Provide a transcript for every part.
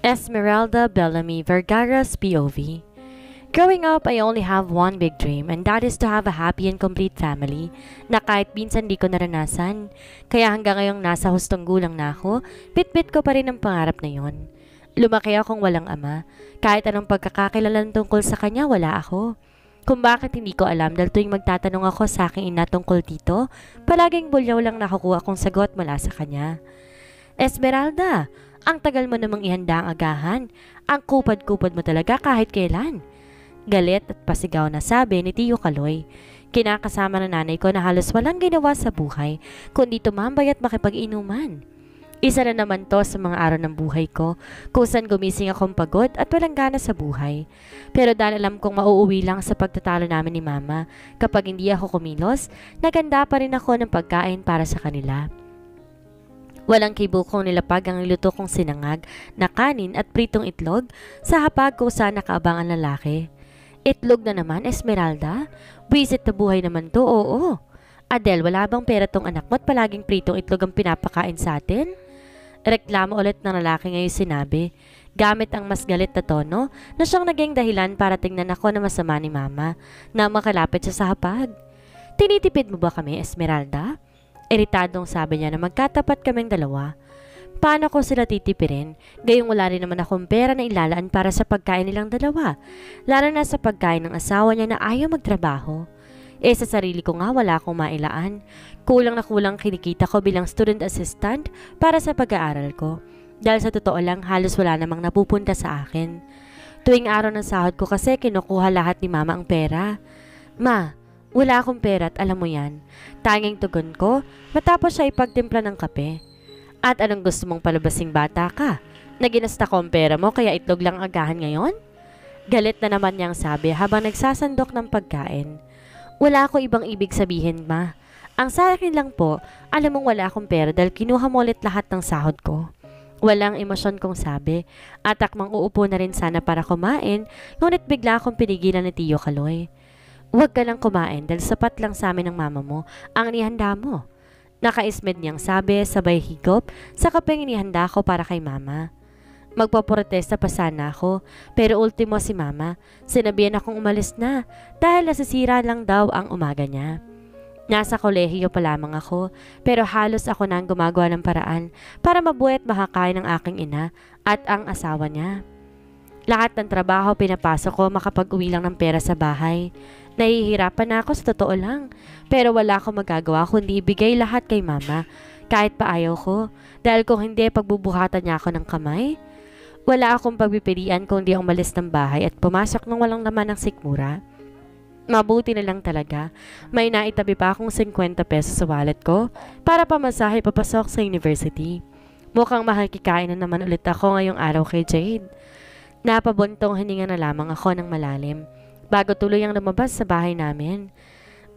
Esmeralda Bellamy Vergara's POV. Growing up, I only have one big dream, and that is to have a happy and complete family na kahit minsan di ko naranasan. Kaya hanggang ngayong nasa hustong gulang na ako, bit-bit ko pa rin ang pangarap na yon. Lumaki akong walang ama. Kahit anong pagkakakilalan tungkol sa kanya, wala ako. Kung bakit hindi ko alam dahil tuwing magtatanong ako sa aking ina tungkol dito, palaging bulyaw lang nakukuha kong sagot mula sa kanya. Esmeralda, ang tagal mo namang ihanda ang agahan. Ang kupad-kupad mo talaga kahit kailan. Galit at pasigaw na sabi ni Tio Kaloy. Kinakasama ng nanay ko na halos walang ginawa sa buhay, kundi tumambay at makipag-inuman. Isa na naman to sa mga araw ng buhay ko, kung saan gumising akong pagod at walang gana sa buhay. Pero dahil alam kong mauuwi lang sa pagtatalo namin ni Mama, kapag hindi ako kumilos, naganda pa rin ako ng pagkain para sa kanila. Walang kibukong nilapag ang niluto kong sinangag na kanin at pritong itlog sa hapag kung saan nakaabangan lalaki. Itlog na naman, Esmeralda? Buwisit na buhay naman to, oo. Adel, wala bang pera tong anak mo at palaging pritong itlog ang pinapakain sa atin? Reklamo ulit ng lalaki ngayon sinabi, gamit ang mas galit na tono na siyang naging dahilan para tingnan ako na masama ni Mama na makalapit siya sa hapag. Tinitipid mo ba kami, Esmeralda? Iritadong sabi niya na magkatapat kaming dalawa. Paano ko sila titipirin? Gayong wala rin naman akong pera na ilalaan para sa pagkain nilang dalawa. Lalo na sa pagkain ng asawa niya na ayaw magtrabaho. Sa sarili ko nga wala akong mailaan. Kulang na kulang kinikita ko bilang student assistant para sa pag-aaral ko. Dahil sa totoo lang halos wala namang napupunta sa akin. Tuwing araw ng sahod ko kasi kinukuha lahat ni Mama ang pera. Ma, wala akong pera at alam mo yan. Tanging tugon ko matapos siya ipagtimpla ng kape. At anong gusto mong palabasing bata ka? Naginasta ko ang pera mo kaya itlog lang agahan ngayon? Galit na naman niyang sabi habang nagsasandok ng pagkain. Wala ako ibang ibig sabihin, Ma. Ang sa akin lang po, alam mong wala akong pera dahil kinuha mo ulit lahat ng sahod ko. Walang emosyon kong sabi at akmang uupo na rin sana para kumain ngunit bigla akong pinigilan ni Tio Kaloy. Huwag ka lang kumain dahil sapat lang sa amin ng mama mo ang nihanda mo. Nakaismed niyang sabi sabay higop sa kapeng inihanda ko para kay Mama. Magpaprotesta pa sana ako pero ultimo si Mama, sinabihan akong umalis na dahil nasisira lang daw ang umaga niya. Nasa kolehiyo pa lamang ako pero halos ako na ang gumagawa ng paraan para mabuhay at makakain ng aking ina at ang asawa niya. Lahat ng trabaho pinapasok ko makapag-uwi lang ng pera sa bahay. Nahihirapan na ako sa totoo lang. Pero wala akong magagawa kundi ibigay lahat kay Mama. Kahit pa ayaw ko. Dahil kung hindi pagbubuhatan niya ako ng kamay. Wala akong pagpipilian kundi umalis ng bahay at pumasok nang walang laman ng sikmura. Mabuti na lang talaga. May naitabi pa akong 50 pesos sa wallet ko para pamasahe papasok sa university. Mukhang makikikain na naman ulit ako ngayong araw kay Jade. Napabuntong hininga na lamang ako ng malalim bago tuloy ang lumabas sa bahay namin.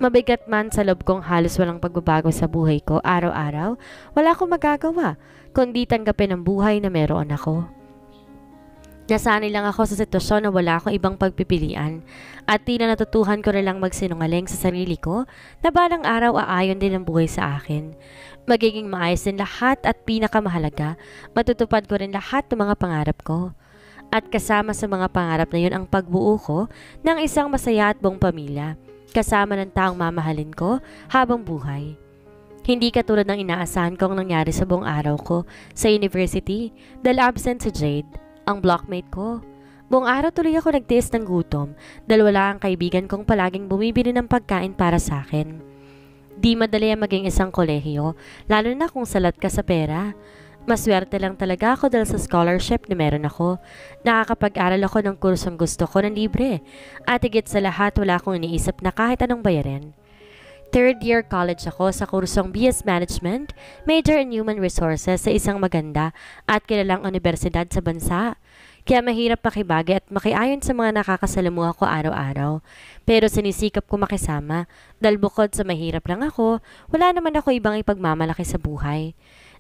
Mabigat man sa loob kong halos walang pagbabago sa buhay ko araw-araw, wala akong magagawa kundi tanggapin ang buhay na meron ako. Nasanay lang ako sa sitwasyon na wala akong ibang pagpipilian at tila natutuhan ko na lang magsinungaling sa sarili ko na balang araw aayon din ang buhay sa akin. Magiging maayos din lahat at pinakamahalaga, matutupad ko rin lahat ng mga pangarap ko. At kasama sa mga pangarap na yun ang pagbuo ko ng isang masaya at buong pamilya, kasama ng taong mamahalin ko habang buhay. Hindi katulad ng inaasahan kong nangyari sa buong araw ko sa university dahil absent si Jade, ang blockmate ko. Buong araw tuloy ako nagtiis ng gutom dahil wala ang kaibigan kong palaging bumibili ng pagkain para sa akin. Di madali ang maging isang kolehiyo, lalo na kung salat ka sa pera. Maswerte lang talaga ako dahil sa scholarship na meron ako. Nakakapag-aral ako ng kursong gusto ko ng libre. At higit sa lahat wala akong iniisip na kahit anong bayarin. Third year college ako sa kursong BS Management, Major in Human Resources sa isang maganda at kilalang universidad sa bansa. Kaya mahirap makibagay at makiayon sa mga nakakasalamuha ko araw-araw. Pero sinisikap ko makisama dahil bukod sa mahirap lang ako, wala naman ako ibang ipagmamalaki sa buhay.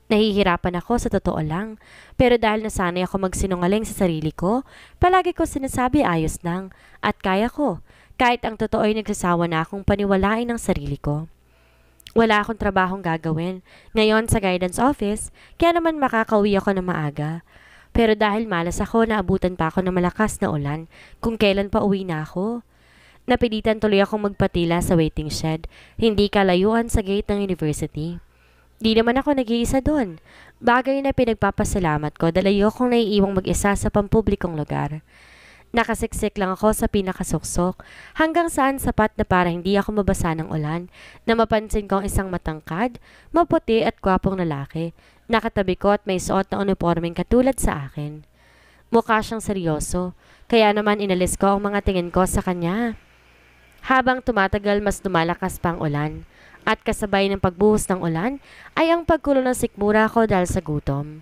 Nahihirapan ako sa totoo lang, pero dahil nasanay ako magsinungaling sa sarili ko, palagi ko sinasabi ayos lang at kaya ko, kahit ang totoo ay nagsasawa na akong paniwalain ang sarili ko. Wala akong trabahong gagawin ngayon sa guidance office, kaya naman makakauwi ako ng maaga. Pero dahil malas ako, naabutan pa ako ng malakas na ulan kung kailan pa uwi na ako. Napilitan tuloy akong magpatila sa waiting shed, hindi kalayuan sa gate ng university. Di naman ako nag-iisa doon. Bagay na pinagpapasalamat ko dahil ayokong naiiwang mag-isa sa pampublikong lugar. Nakasiksik lang ako sa pinakasuksok hanggang saan sapat na para hindi ako mabasa ng ulan na mapansin ko ang isang matangkad, maputi at gwapong lalaki. Nakatabi ko at may suot na uniformeng katulad sa akin. Mukha siyang seryoso, kaya naman inalis ko ang mga tingin ko sa kanya. Habang tumatagal mas lumalakas pa ang ulan at kasabay ng pagbuhos ng ulan ay ang pagkulo ng sikmura ko dahil sa gutom.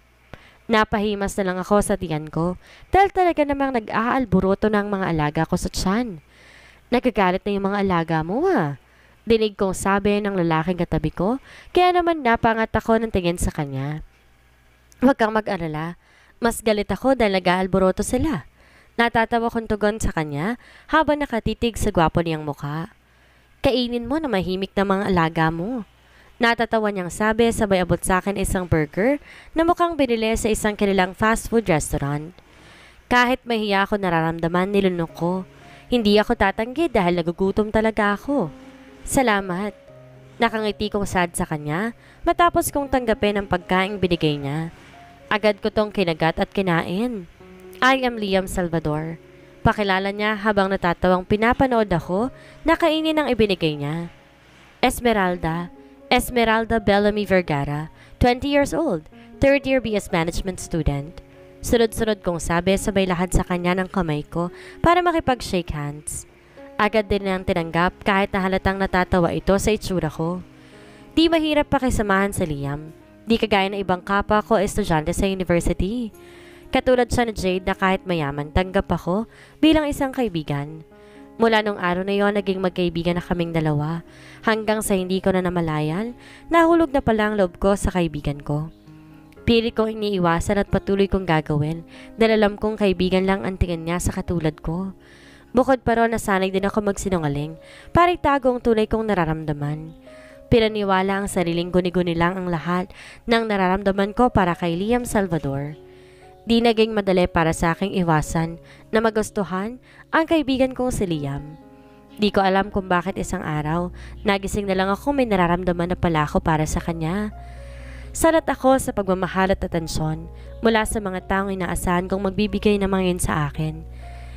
Napahimas na lang ako sa tiyan ko dahil talaga namang nag-aalburuto ng mga alaga ko sa tiyan. Nagagalit na yung mga alaga mo Dinig kong sabi ng lalaking katabi ko, kaya naman napangat ako ng tingin sa kanya. Huwag kang mag-alala, mas galit ako dahil nag-aalburuto sila. Natatawa kong tugon sa kanya habang nakatitig sa gwapo niyang mukha. Kainin mo na mahimik na mga alaga mo. Natatawa niyang sabi sabay abot sa akin isang burger na mukhang binili sa isang kilalang fast food restaurant. Kahit mahiya ako nararamdaman nilunok ko. Hindi ako tatanggi dahil nagugutom talaga ako. Salamat. Nakangiti kong sad sa kanya matapos kong tanggapin ang pagkaing binigay niya. Agad ko tong kinagat at kinain. I am Liam Salvador. Pakilala niya habang natatawang pinapanood ako na kainin ang ibinigay niya. Esmeralda Bellamy Vergara, 20 years old, third year BS Management student. Sunod-sunod kong sabi sabay lahad sa kanya ng kamay ko para makipag-shake hands. Agad din niyang tinanggap kahit na halatang natatawa ito sa itsura ko. Di mahirap pakisamahan sa Liam. Di kagaya ng ibang kapwa ko estudyante sa university. Katulad siya ni Jade na kahit mayaman, tanggap ako bilang isang kaibigan. Mula nung araw na yon, naging magkaibigan na kaming dalawa. Hanggang sa hindi ko na namalayan, nahulog na pala ang loob ko sa kaibigan ko. Pilit kong iniiwasan at patuloy kong gagawin dahil alam kong kaibigan lang ang tingin niya sa katulad ko. Bukod pa ron, nasanay din ako magsinungaling para itago ang tunay kong nararamdaman. Pinaniwala ang sariling guni-guni lang ang lahat ng nararamdaman ko para kay Liam Salvador. Di naging madali para sa aking iwasan na magustuhan ang kaibigan kong si Liam. Di ko alam kung bakit isang araw, nagising na lang ako may nararamdaman na pala ako para sa kanya. Salat ako sa pagmamahal at atensyon mula sa mga taong inaasahan kong magbibigay ng mga yun sa akin.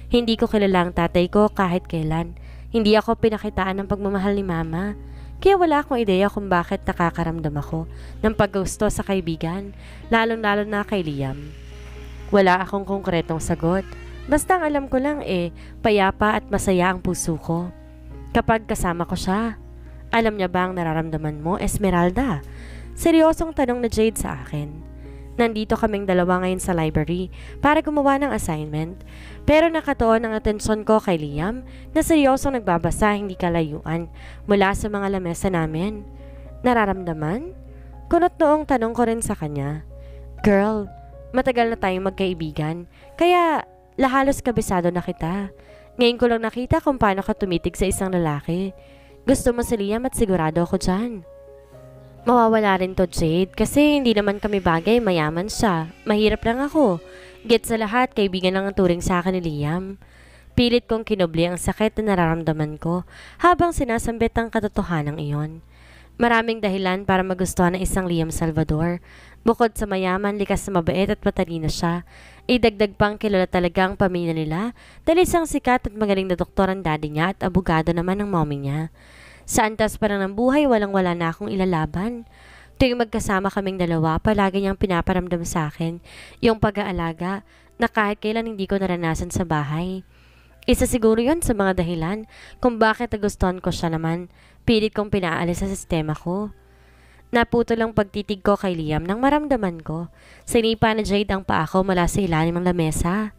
Hindi ko kilala ang tatay ko kahit kailan. Hindi ako pinakitaan ng pagmamahal ni mama. Kaya wala akong ideya kung bakit nakakaramdam ako ng paggusto sa kaibigan, lalong-lalo na kay Liam. Wala akong konkretong sagot. Basta ang alam ko lang payapa at masaya ang puso ko kapag kasama ko siya. Alam niya ba ang nararamdaman mo, Esmeralda? Seryosong tanong na Jade sa akin. Nandito kaming dalawa ngayon sa library para gumawa ng assignment. Pero nakatuon ang atensyon ko kay Liam na seryosong nagbabasa hindi kalayuan mula sa mga lamesa namin. Nararamdaman? Kunot noong tanong ko rin sa kanya. Girl, matagal na tayong magkaibigan, kaya halos kabisado na kita. Ngayon ko lang nakita kung paano ka tumitig sa isang lalaki. Gusto mo si Liam at sigurado ako dyan. Mawawala rin to, Jade, kasi hindi naman kami bagay, mayaman siya. Mahirap lang ako. Get sa lahat, kaibigan lang ang turing sa akin ni Liam. Pilit kong kinubli ang sakit na nararamdaman ko habang sinasambit ang katotohanan iyon. Maraming dahilan para magustuhan ng isang Liam Salvador. Bukod sa mayaman, likas na mabait at matalino siya, idagdag pang kilala talaga ang pamilya nila dahil isang sikat at magaling na doktor ang daddy niya at abogado naman ang mommy niya. Sa antas pa ng buhay, walang-wala na akong ilalaban. Tuwing magkasama kaming dalawa, palagi niyang pinaparamdam sa akin yung pag-aalaga na kahit kailan hindi ko naranasan sa bahay. Isa siguro yun sa mga dahilan kung bakit nagustuhan ko siya naman. Pilit kong pinaalis sa sistema ko. Naputo lang pagtitig ko kay Liam nang maramdaman ko. Sinipa na Jade ang paa ko mula sa ilalim ng lamesa.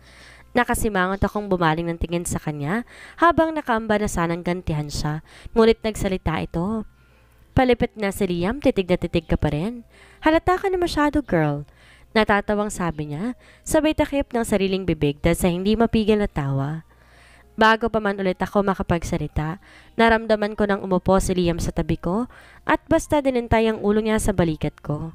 Nakasimangot akong bumaling ng tingin sa kanya habang nakaamba na sanang gantihan siya. Ngunit nagsalita ito. Palipit na si Liam, titig na titig ka pa rin. Halata ka na masyado, girl. Natatawang sabi niya, sabay takip ng sariling bibig dahil sa hindi mapigil na tawa. Bago pa man ulit ako makapagsalita, naramdaman ko nang umupo si Liam sa tabi ko at basta dinintay ang ulo niya sa balikat ko.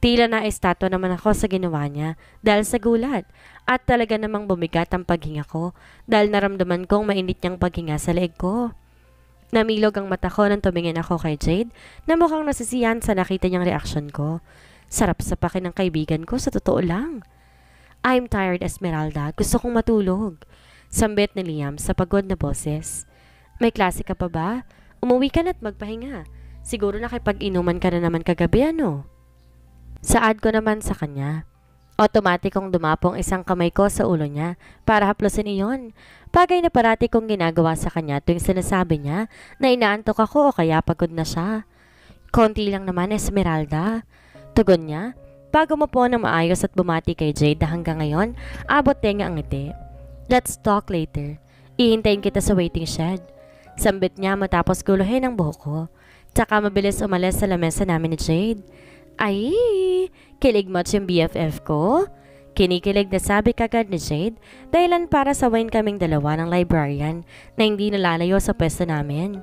Tila na estatwa naman ako sa ginawa niya dahil sa gulat at talaga namang bumigat ang paghinga ko dahil naramdaman kong mainit niyang paghinga sa leeg ko. Namilog ang mata ko nang tumingin ako kay Jade na mukhang nasisiyan sa nakita niyang reaksyon ko. Sarap sa pakin ng kaibigan ko, sa totoo lang. I'm tired, Esmeralda. Gusto kong matulog. Sambit ni Liam sa pagod na boses. May klase ka pa ba? Umuwi ka na't magpahinga. Siguro nakipag-inuman ka na naman kagabi, ano? Saad ko naman sa kanya. Otomatikong dumapong isang kamay ko sa ulo niya para haplusin iyon. Bagay na parati kong ginagawa sa kanya tuwing sinasabi niya na inaantok ako o kaya pagod na siya. Konti lang naman, Esmeralda. Tugon niya, bago mo po ng maayos at bumati kay Jade na hanggang ngayon, abot tenga ang ngiti. Let's talk later. Ihintayin kita sa waiting shed. Sambit niya matapos guluhin ang buhok ko. Tsaka mabilis umalis sa lamesa namin ni Jade. Ay, kilig much yung BFF ko? Kinikilig na sabi kagad ni Jade dahilan para sawayin kaming dalawa ng librarian na hindi nalalayo sa pwesto namin.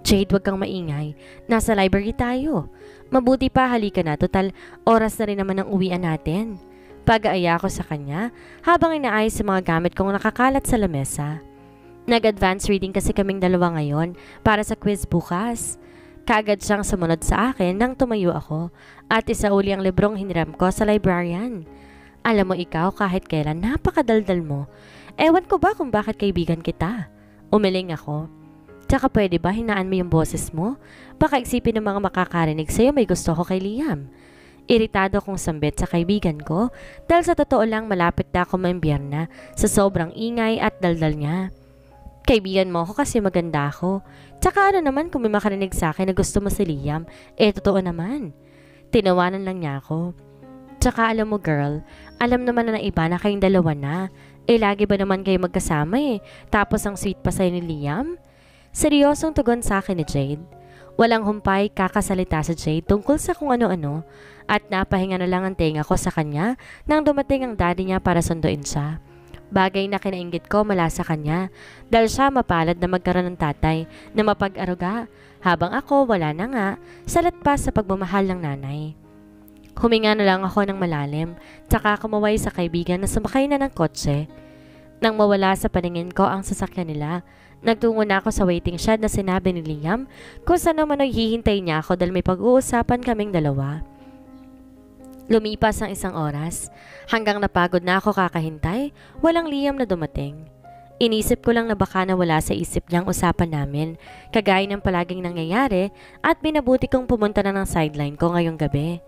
Jade, wag kang maingay. Nasa library tayo. Mabuti pa halika na, total oras na rin naman ang uwian natin. Pag-aaya ko sa kanya habang inaayos sa mga gamit kong nakakalat sa lamesa. Nag-advance reading kasi kaming dalawa ngayon para sa quiz bukas. Kaagad siyang sumunod sa akin nang tumayo ako at isauli ang librong hiniram ko sa librarian. Alam mo ikaw, kahit kailan napakadaldal mo. Ewan ko ba kung bakit kaibigan kita? Umiling ako. Tsaka pwede ba hinaan mo yung boses mo? Baka isipin ng mga makakarinig sa'yo may gusto ko kay Liam. Iritado kong sambit sa kaibigan ko dahil sa totoo lang malapit na ako maimbierna sa sobrang ingay at daldal niya. Kaibigan mo ako kasi maganda ako. Tsaka ano naman kung may makarinig sa akin na gusto mo si Liam, totoo naman. Tinawanan lang niya ako. Tsaka alam mo girl, alam naman na iba na kayong dalawa na. Lagi ba naman kayo magkasama Tapos ang sweet pa sa'yo ni Liam? Seryosong tugon sa akin ni Jade. Walang humpay kakasalita sa Jade tungkol sa kung ano-ano at napahinga na lang ang tenga ko sa kanya nang dumating ang daddy niya para sunduin siya. Bagay na kinainggit ko mula sa kanya dahil siya mapalad na magkaroon ng tatay na mapag-aruga habang ako wala na nga, salat pa sa pagmamahal ng nanay. Huminga na lang ako ng malalim tsaka kumaway sa kaibigan na sumakay na ng kotse. Nang mawala sa paningin ko ang sasakyan nila, nagtungo na ako sa waiting shed na sinabi ni Liam kung saan naman ay hihintay niya ako dahil may pag-uusapan kaming dalawa. Lumipas ang isang oras, hanggang napagod na ako kakahintay, walang Liam na dumating. Inisip ko lang na baka nawala sa isip niyang usapan namin, kagaya ng palaging nangyayari at binabuti kong pumunta na ng sideline ko ngayong gabi.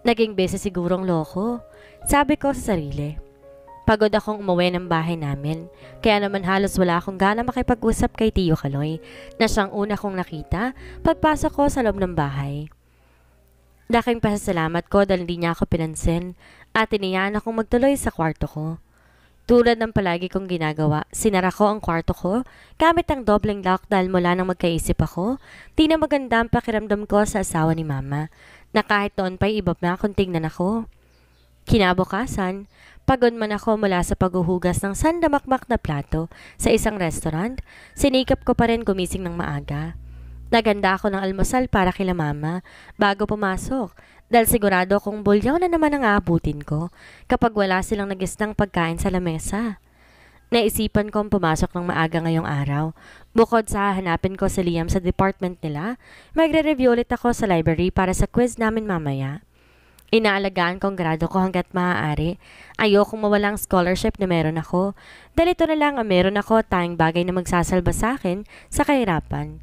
Naging busy sigurong loko, sabi ko sa sarili. Pagod akong umuwi ng bahay namin, kaya naman halos wala akong gana makipag-usap kay Tio Kaloy na siyang una kong nakita pagpasok ko sa loob ng bahay. Laking pasasalamat ko dahil hindi niya ako pinansin at tiniyaan akong magtuloy sa kwarto ko. Tulad ng palagi kong ginagawa, sinara ko ang kwarto ko gamit ang dobleng lock dahil mula nang magkaisip ako, di na maganda ang pakiramdam ko sa asawa ni Mama na kahit noon pa'y iba na kung tingnan ako. Kinabukasan, pagod man ako mula sa paghuhugas ng sandamakmak na plato sa isang restaurant, sinikap ko pa rin gumising ng maaga. Naganda ako ng almusal para kila Mama bago pumasok dahil sigurado kong bulyaw na naman ang aabutin ko kapag wala silang nagisnang pagkain sa lamesa. Naisipan kong pumasok ng maaga ngayong araw. Bukod sa hanapin ko si Liam sa department nila, magre-review ulit ako sa library para sa quiz namin mamaya. Inaalagaan kong grado ko hanggat maaari. Ayokong mawalang scholarship na meron ako dahil ito na lang ang meron ako tayong bagay na magsasalba sa akin sa kahirapan.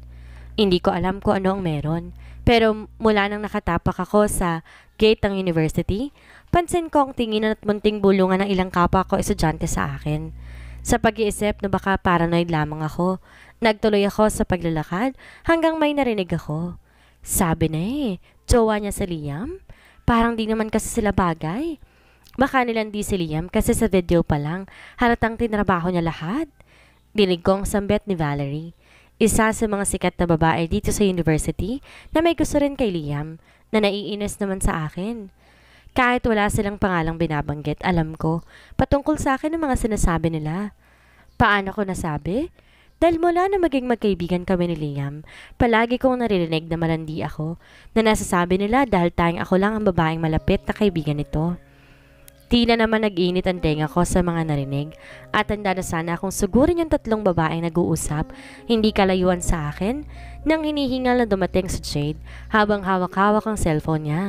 Hindi ko alam kung ano ang meron. Pero mula nang nakatapak ako sa gate ng university, pansin ko ang tinginan at munting bulungan ng ilang kapwa ko estudyante sa akin. Sa pag-iisip na baka paranoid lamang ako, nagtuloy ako sa paglalakad hanggang may narinig ako. Sabi na jowa niya si Liam? Parang di naman kasi sila bagay. Baka nilandi si Liam kasi sa video pa lang, halatang tinrabaho niya lahat. Dinig ko ang sambit ni Valerie. Isa sa mga sikat na babae dito sa university na may gusto rin kay Liam na naiinis naman sa akin. Kahit wala silang pangalang binabanggit, alam ko, patungkol sa akin ang mga sinasabi nila. Paano ko nasabi? Dahil mula na maging magkaibigan kami ni Liam, palagi kong naririnig na malandi ako, na nasasabi nila dahil tayong ako lang ang babaeng malapit na kaibigan nito. Di na naman nag-init ang tenga ko sa mga narinig at handa na sana akong sugurin yung tatlong babaeng nag-uusap, hindi kalayuan sa akin, nang hinihingal na dumating si Jade habang hawak-hawak ang cellphone niya.